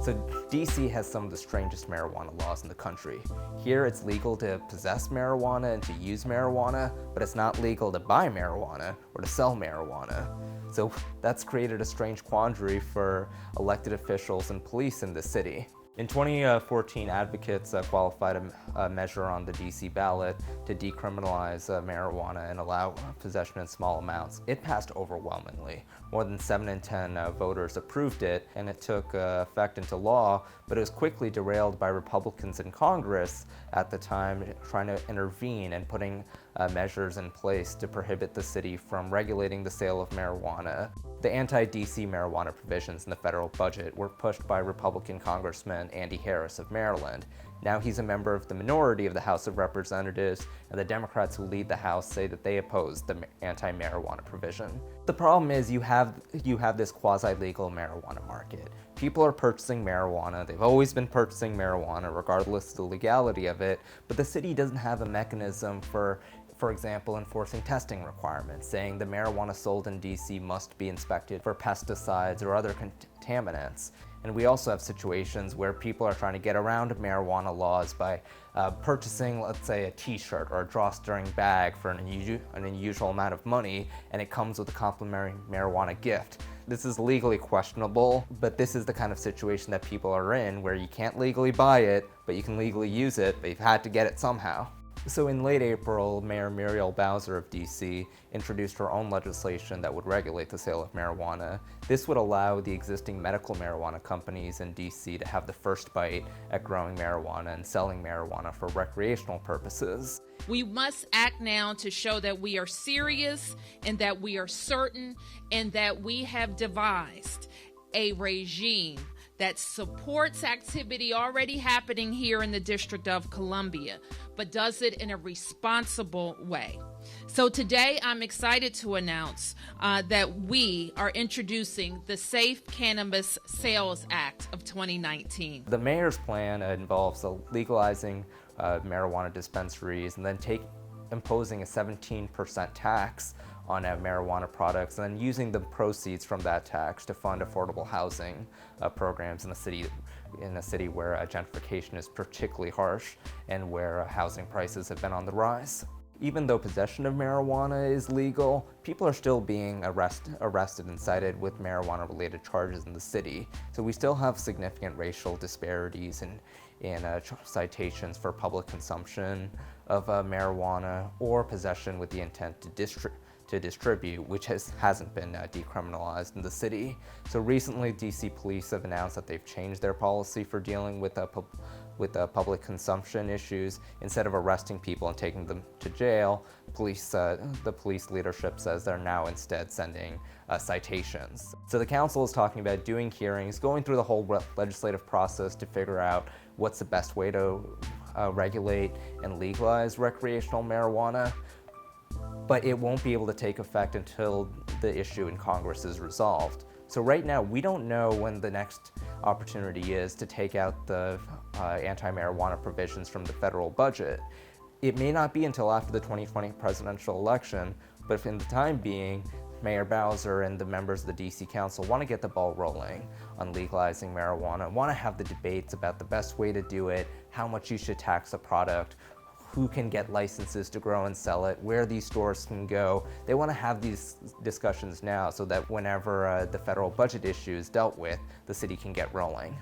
So DC has some of the strangest marijuana laws in the country. Here it's legal to possess marijuana and to use marijuana, but it's not legal to buy marijuana or to sell marijuana. So that's created a strange quandary for elected officials and police in the city. In 2014, advocates qualified a measure on the DC ballot to decriminalize marijuana and allow possession in small amounts. It passed overwhelmingly. More than 7 in 10 voters approved it, and it took effect into law, but it was quickly derailed by Republicans in Congress at the time trying to intervene and putting measures in place to prohibit the city from regulating the sale of marijuana. The anti-DC marijuana provisions in the federal budget were pushed by Republican Congressman Andy Harris of Maryland. Now he's a member of the minority of the House of Representatives, and the Democrats who lead the House say that they oppose the anti-marijuana provision. The problem is you have this quasi-legal marijuana market. People are purchasing marijuana. They've always been purchasing marijuana regardless of the legality of it, but the city doesn't have a mechanism for example, enforcing testing requirements, saying the marijuana sold in DC must be inspected for pesticides or other contaminants. And we also have situations where people are trying to get around marijuana laws by purchasing, let's say, a t-shirt or a drawstring bag for an unusual amount of money, and it comes with a complimentary marijuana gift. This is legally questionable, but this is the kind of situation that people are in where you can't legally buy it, but you can legally use it, but you've had to get it somehow. So in late April, Mayor Muriel Bowser of DC introduced her own legislation that would regulate the sale of marijuana. This would allow the existing medical marijuana companies in DC to have the first bite at growing marijuana and selling marijuana for recreational purposes. We must act now to show that we are serious and that we are certain and that we have devised a regime that supports activity already happening here in the District of Columbia, but does it in a responsible way. So today I'm excited to announce that we are introducing the Safe Cannabis Sales Act of 2019. The mayor's plan involves legalizing marijuana dispensaries and then imposing a 17% tax on marijuana products, and then using the proceeds from that tax to fund affordable housing programs in a city where gentrification is particularly harsh and where housing prices have been on the rise. Even though possession of marijuana is legal, people are still being arrested and cited with marijuana-related charges in the city. So we still have significant racial disparities in citations for public consumption of marijuana or possession with the intent to distribute, which hasn't been decriminalized in the city. So recently, DC police have announced that they've changed their policy for dealing with public consumption issues. Instead of arresting people and taking them to jail, the police leadership says they're now instead sending citations. So the council is talking about doing hearings, going through the whole legislative process to figure out what's the best way to regulate and legalize recreational marijuana. But it won't be able to take effect until the issue in Congress is resolved. So right now, we don't know when the next opportunity is to take out the anti-marijuana provisions from the federal budget. It may not be until after the 2020 presidential election, but in the time being, Mayor Bowser and the members of the DC Council want to get the ball rolling on legalizing marijuana, want to have the debates about the best way to do it, how much you should tax a product, who can get licenses to grow and sell it, where these stores can go. They want to have these discussions now so that whenever the federal budget issue is dealt with, the city can get rolling.